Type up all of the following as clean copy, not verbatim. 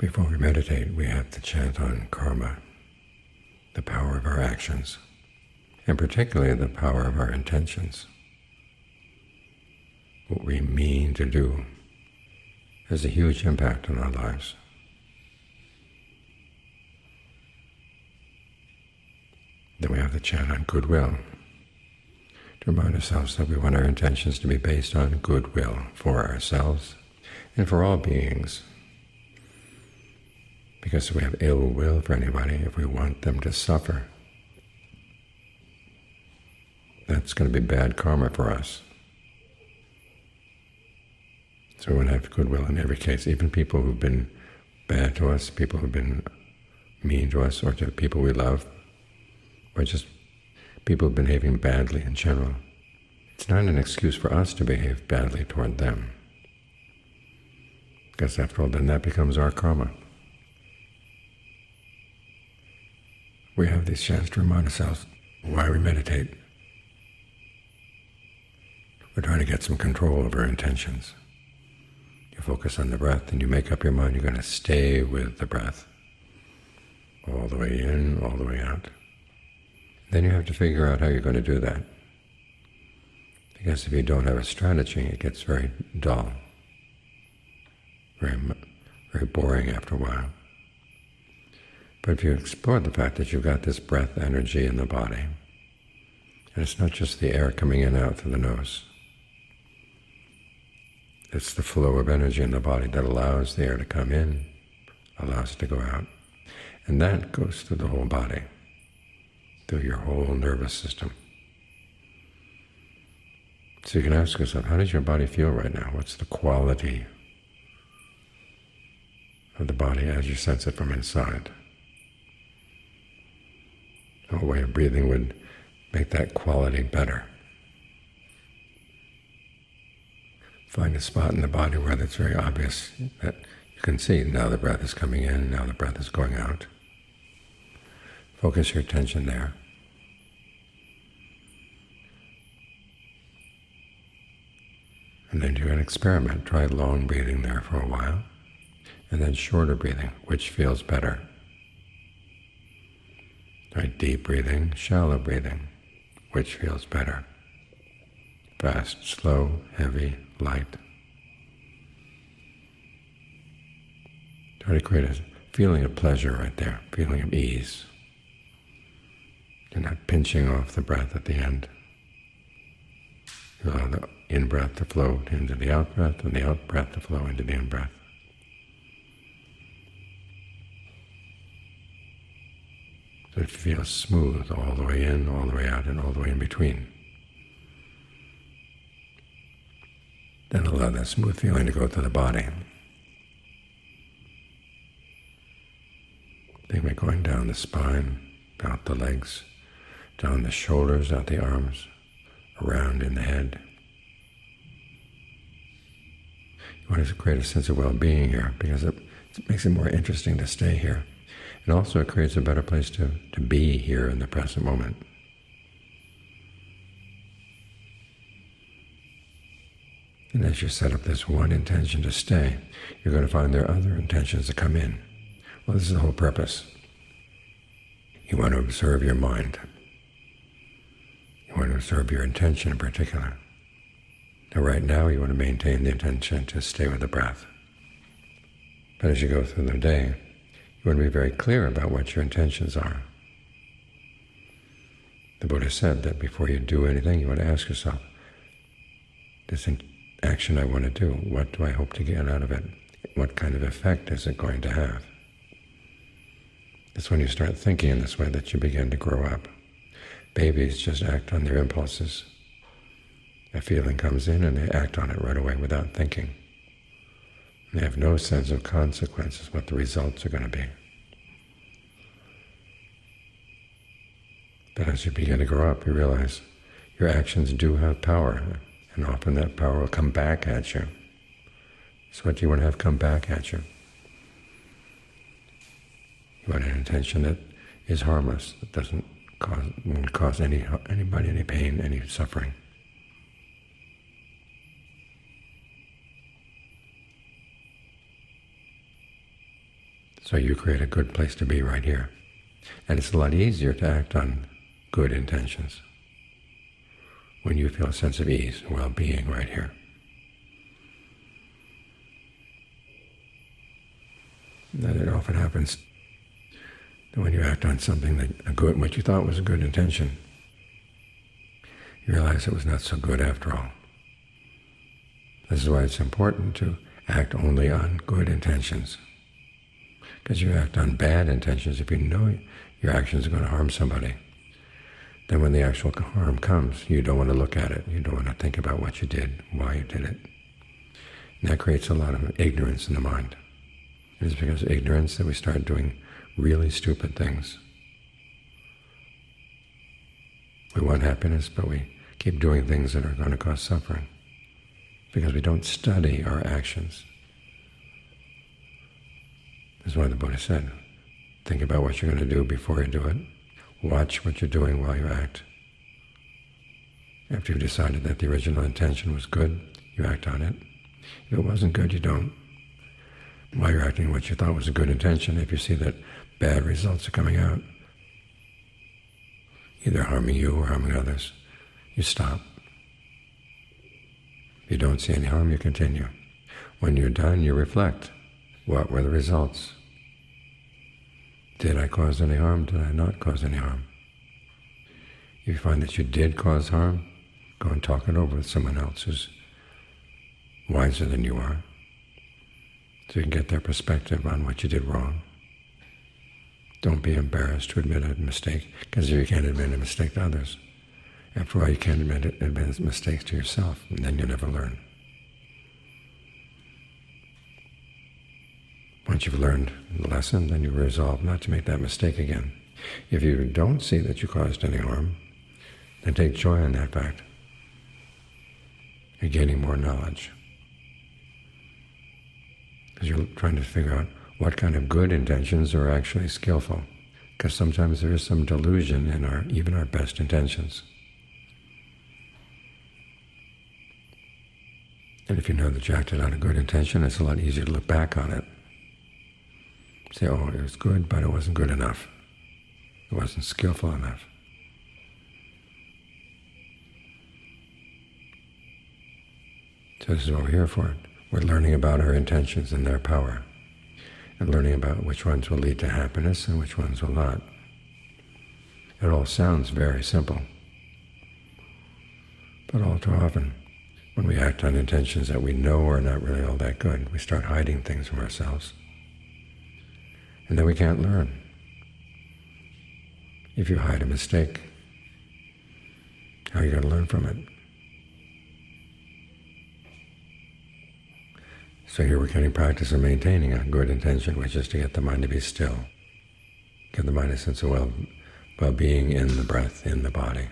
Before we meditate, we have to chant on karma, the power of our actions, and particularly the power of our intentions. What we mean to do has a huge impact on our lives. Then we have to chant on goodwill, to remind ourselves that we want our intentions to be based on goodwill for ourselves and for all beings. Because if we have ill will for anybody, if we want them to suffer, that's going to be bad karma for us. So we want to have goodwill in every case, even people who've been bad to us, people who've been mean to us, or to people we love, or just people behaving badly in general. It's not an excuse for us to behave badly toward them, because after all, then that becomes our karma. We have these chants to remind ourselves why we meditate. We're trying to get some control over our intentions. You focus on the breath and you make up your mind you're going to stay with the breath, all the way in, all the way out. Then you have to figure out how you're going to do that. Because if you don't have a strategy, it gets very dull, very boring after a while. But if you explore the fact that you've got this breath energy in the body, and it's not just the air coming in and out through the nose, it's the flow of energy in the body that allows the air to come in, allows it to go out, and that goes through the whole body, through your whole nervous system. So you can ask yourself, how does your body feel right now? What's the quality of the body as you sense it from inside? A way of breathing would make that quality better. Find a spot in the body where it's very obvious that you can see now the breath is coming in, now the breath is going out. Focus your attention there. And then do an experiment. Try long breathing there for a while, and then shorter breathing, which feels better. Try deep breathing, shallow breathing, which feels better. Fast, slow, heavy, light. Try to create a feeling of pleasure right there, feeling of ease. You're not pinching off the breath at the end. You allow the in-breath to flow into the out-breath, and the out-breath to flow into the in-breath. So it feels smooth all the way in, all the way out, and all the way in between. Then allow that smooth feeling to go through the body. Think of it going down the spine, out the legs, down the shoulders, out the arms, around in the head. You want to create a sense of well-being here, because it makes it more interesting to stay here. And also it creates a better place to be here in the present moment. And as you set up this one intention to stay, you're going to find there are other intentions that come in. Well, this is the whole purpose. You want to observe your mind. You want to observe your intention in particular. Now right now you want to maintain the intention to stay with the breath. But as you go through the day, you want to be very clear about what your intentions are. The Buddha said that before you do anything, you want to ask yourself, this action I want to do, what do I hope to get out of it? What kind of effect is it going to have? It's when you start thinking in this way that you begin to grow up. Babies just act on their impulses. A feeling comes in and they act on it right away without thinking. They have no sense of consequences, what the results are going to be. But as you begin to grow up, you realize your actions do have power, and often that power will come back at you. So what do you want to have come back at you? You want an intention that is harmless, that won't cause anybody any pain, any suffering. So you create a good place to be right here. And it's a lot easier to act on good intentions when you feel a sense of ease and well-being right here. That it often happens that when you act on something what you thought was a good intention, you realize it was not so good after all. This is why it's important to act only on good intentions. Because you act on bad intentions, if you know your actions are going to harm somebody, then when the actual harm comes, you don't want to look at it. You don't want to think about what you did, why you did it. And that creates a lot of ignorance in the mind. It is because of ignorance that we start doing really stupid things. We want happiness, but we keep doing things that are going to cause suffering because we don't study our actions. That's why the Buddha said, think about what you're going to do before you do it. Watch what you're doing while you act. After you've decided that the original intention was good, you act on it. If it wasn't good, you don't. While you're acting what you thought was a good intention, if you see that bad results are coming out, either harming you or harming others, you stop. If you don't see any harm, you continue. When you're done, you reflect. What were the results? Did I cause any harm? Did I not cause any harm? If you find that you did cause harm, go and talk it over with someone else who's wiser than you are, so you can get their perspective on what you did wrong. Don't be embarrassed to admit a mistake, because if you can't admit a mistake to others, after all, you can't admit mistakes to yourself, and then you'll never learn. Once you've learned the lesson, then you resolve not to make that mistake again. If you don't see that you caused any harm, then take joy in that fact. You're gaining more knowledge. Because you're trying to figure out what kind of good intentions are actually skillful. Because sometimes there is some delusion in even our best intentions. And if you know that you acted on a good intention, it's a lot easier to look back on it. Say, oh, it was good, but it wasn't good enough. It wasn't skillful enough. So this is what we're here for. We're learning about our intentions and their power, and learning about which ones will lead to happiness and which ones will not. It all sounds very simple, but all too often, when we act on intentions that we know are not really all that good, we start hiding things from ourselves. And then we can't learn. If you hide a mistake, how are you going to learn from it? So here we're getting practice of maintaining a good intention, which is to get the mind to be still. Give the mind a sense of well-being in the breath, in the body.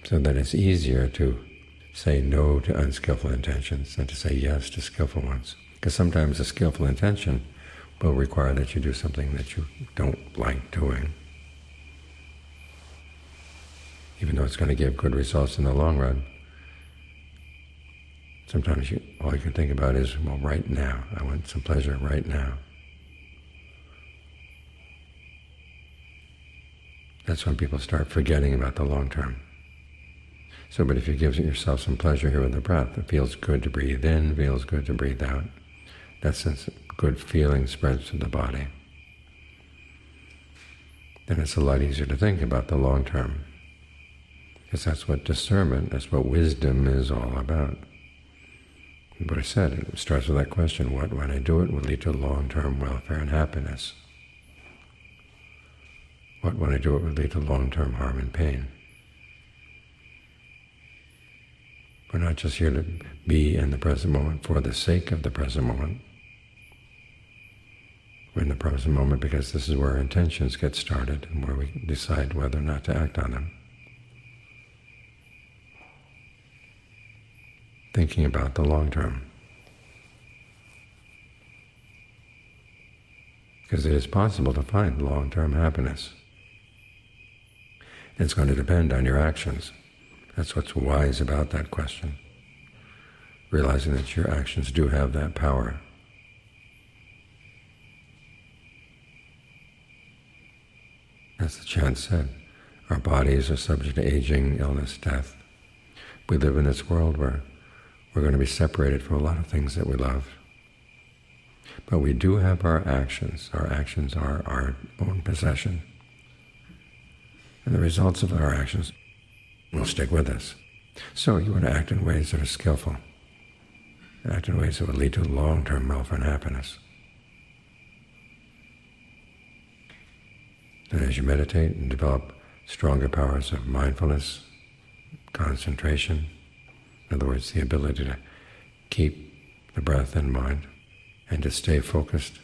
So that it's easier to say no to unskillful intentions than to say yes to skillful ones. Because sometimes a skillful intention will require that you do something that you don't like doing, even though it's going to give good results in the long run. Sometimes all you can think about is, well, right now. I want some pleasure right now. That's when people start forgetting about the long term. So, but if you give yourself some pleasure here with the breath, it feels good to breathe in, feels good to breathe out. That sense of good feeling spreads to the body. Then it's a lot easier to think about the long term, because that's what discernment, that's what wisdom is all about. The Buddha said, it starts with that question, what, when I do it, will lead to long-term welfare and happiness? What, when I do it, will lead to long-term harm and pain? We're not just here to be in the present moment for the sake of the present moment. We're in the present moment because this is where our intentions get started and where we decide whether or not to act on them. Thinking about the long term. Because it is possible to find long-term happiness. It's going to depend on your actions. That's what's wise about that question. realizing that your actions do have that power. As the chant said, our bodies are subject to aging, illness, death. We live in this world where we're going to be separated from a lot of things that we love. But we do have our actions. Our actions are our own possession. And the results of our actions will stick with us. So you want to act in ways that are skillful. Act in ways that will lead to long-term welfare and happiness. And as you meditate and develop stronger powers of mindfulness, concentration, in other words, the ability to keep the breath in mind and to stay focused,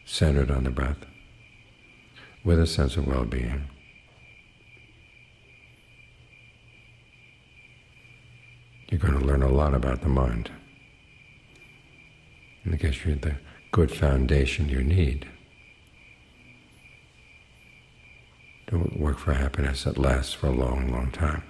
centered on the breath, with a sense of well-being, you're going to learn a lot about the mind. And it gives you the good foundation you need to work for happiness that lasts for a long, long time.